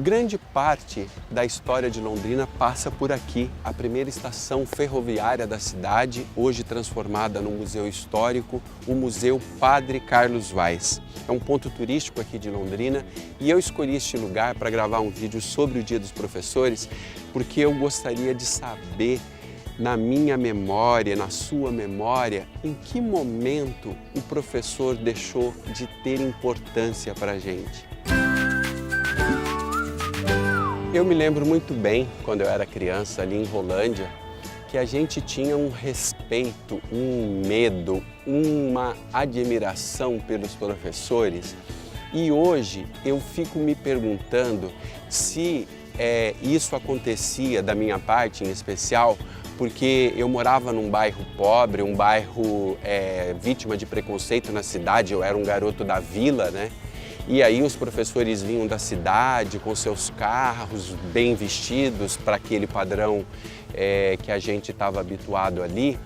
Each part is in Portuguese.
Grande parte da história de Londrina passa por aqui, a primeira estação ferroviária da cidade, hoje transformada num museu histórico, o Museu Padre Carlos Vaz. É um ponto turístico aqui de Londrina e eu escolhi este lugar para gravar um vídeo sobre o Dia dos Professores porque eu gostaria de saber, na minha memória, na sua memória, em que momento o professor deixou de ter importância para a gente. Eu me lembro muito bem, quando eu era criança, ali em Rolândia, que a gente tinha um respeito, um medo, uma admiração pelos professores. E hoje eu fico me perguntando se isso acontecia da minha parte em especial, porque eu morava num bairro pobre, um bairro vítima de preconceito na cidade, eu era um garoto da vila, né? E aí os professores vinham da cidade com seus carros bem vestidos para aquele padrão que a gente estava habituado ali.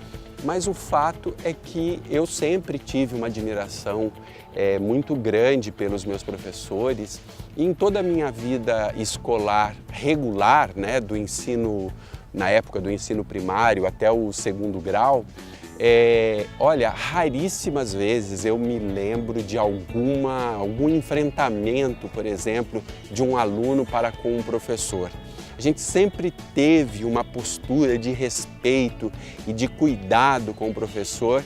Mas o fato é que eu sempre tive uma admiração muito grande pelos meus professores. E em toda a minha vida escolar regular, né, do ensino, na época do ensino primário até o segundo grau, olha, raríssimas vezes eu me lembro de algum enfrentamento, por exemplo, de um aluno para com um professor. A gente sempre teve uma postura de respeito e de cuidado com o professor,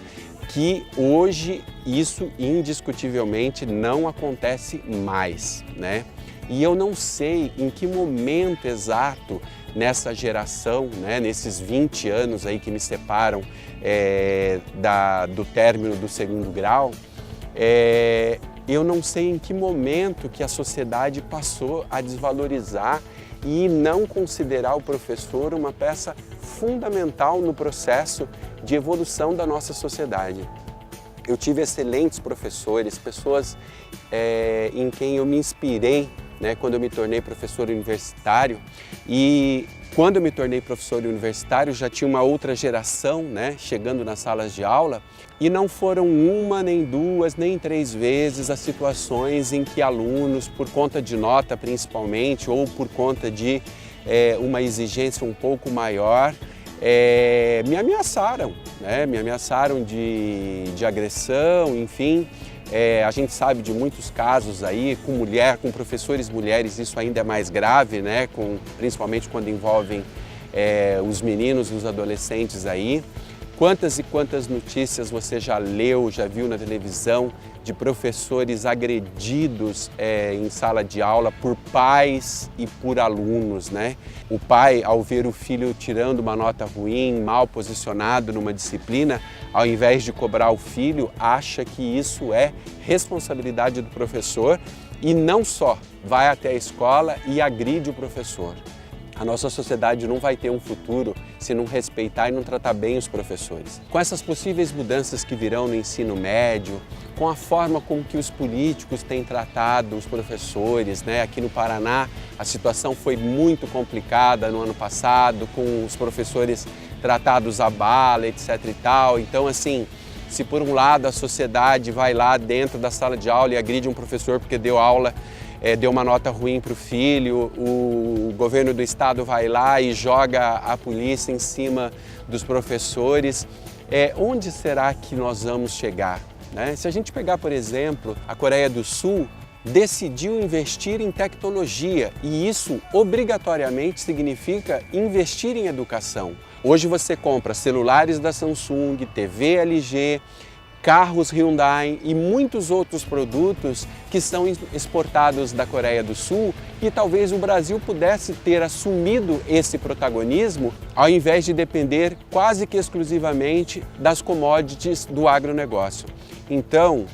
que hoje isso indiscutivelmente não acontece mais, né? E eu não sei em que momento exato nessa geração, né, nesses 20 anos aí que me separam do término do segundo grau, eu não sei em que momento que a sociedade passou a desvalorizar e não considerar o professor uma peça fundamental no processo de evolução da nossa sociedade. Eu tive excelentes professores, pessoas em quem eu me inspirei, né, quando eu me tornei professor universitário. E quando eu me tornei professor universitário já tinha uma outra geração, né, chegando nas salas de aula, e não foram uma, nem duas, nem três vezes as situações em que alunos, por conta de nota principalmente, ou por conta de uma exigência um pouco maior, me ameaçaram, né, me ameaçaram de agressão, enfim. A gente sabe de muitos casos aí, com professores mulheres, isso ainda é mais grave, né? Principalmente quando envolvem os meninos e os adolescentes aí. Quantas e quantas notícias você já leu, já viu na televisão de professores agredidos em sala de aula por pais e por alunos, né? O pai, ao ver o filho tirando uma nota ruim, mal posicionado numa disciplina, ao invés de cobrar o filho, acha que isso é responsabilidade do professor e não só vai até a escola e agride o professor. A nossa sociedade não vai ter um futuro se não respeitar e não tratar bem os professores. Com essas possíveis mudanças que virão no ensino médio, com a forma como que os políticos têm tratado os professores, né? Aqui no Paraná a situação foi muito complicada no ano passado, com os professores tratados à bala, etc e tal. Então, assim, se por um lado a sociedade vai lá dentro da sala de aula e agride um professor porque deu aula, deu uma nota ruim para o filho, o governo do estado vai lá e joga a polícia em cima dos professores. Onde será que nós vamos chegar, né? Se a gente pegar, por exemplo, a Coreia do Sul, decidiu investir em tecnologia e isso obrigatoriamente significa investir em educação. Hoje você compra celulares da Samsung, TV LG, carros Hyundai e muitos outros produtos que são exportados da Coreia do Sul e talvez o Brasil pudesse ter assumido esse protagonismo ao invés de depender quase que exclusivamente das commodities do agronegócio. Então,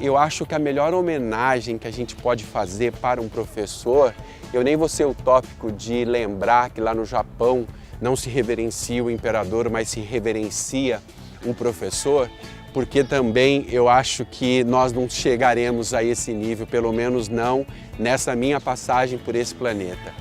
eu acho que a melhor homenagem que a gente pode fazer para um professor, eu nem vou ser utópico de lembrar que lá no Japão não se reverencia o imperador, mas se reverencia o professor, porque também eu acho que nós não chegaremos a esse nível, pelo menos não nessa minha passagem por esse planeta.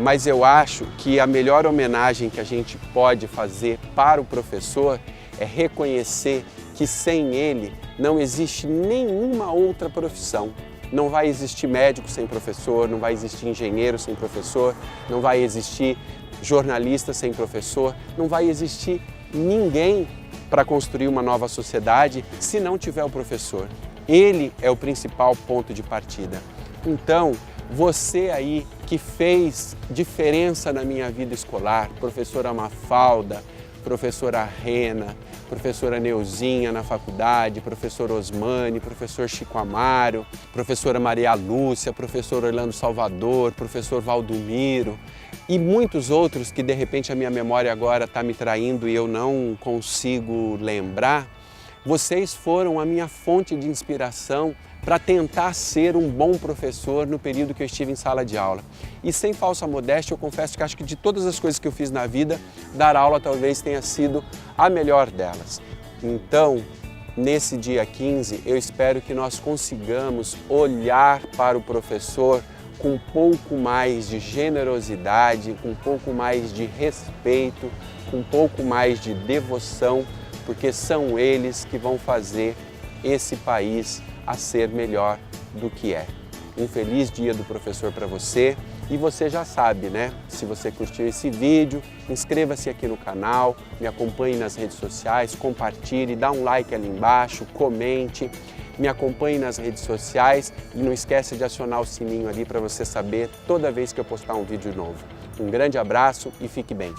Mas eu acho que a melhor homenagem que a gente pode fazer para o professor é reconhecer que sem ele não existe nenhuma outra profissão. Não vai existir médico sem professor, não vai existir engenheiro sem professor, não vai existir jornalista sem professor, não vai existir ninguém para construir uma nova sociedade se não tiver o professor. Ele é o principal ponto de partida. Então, você aí que fez diferença na minha vida escolar, professora Mafalda, professora Rena, professora Neuzinha na faculdade, professor Osmani, professor Chico Amaro, professora Maria Lúcia, professor Orlando Salvador, professor Valdomiro e muitos outros que de repente a minha memória agora está me traindo e eu não consigo lembrar. Vocês foram a minha fonte de inspiração para tentar ser um bom professor no período que eu estive em sala de aula. E sem falsa modéstia, eu confesso que acho que de todas as coisas que eu fiz na vida, dar aula talvez tenha sido a melhor delas. Então, nesse dia 15, eu espero que nós consigamos olhar para o professor com um pouco mais de generosidade, com um pouco mais de respeito, com um pouco mais de devoção, porque são eles que vão fazer esse país a ser melhor do que é. Um feliz dia do professor para você e você já sabe, né? Se você curtiu esse vídeo, inscreva-se aqui no canal, me acompanhe nas redes sociais, compartilhe, dá um like ali embaixo, comente, me acompanhe nas redes sociais e não esqueça de acionar o sininho ali para você saber toda vez que eu postar um vídeo novo. Um grande abraço e fique bem!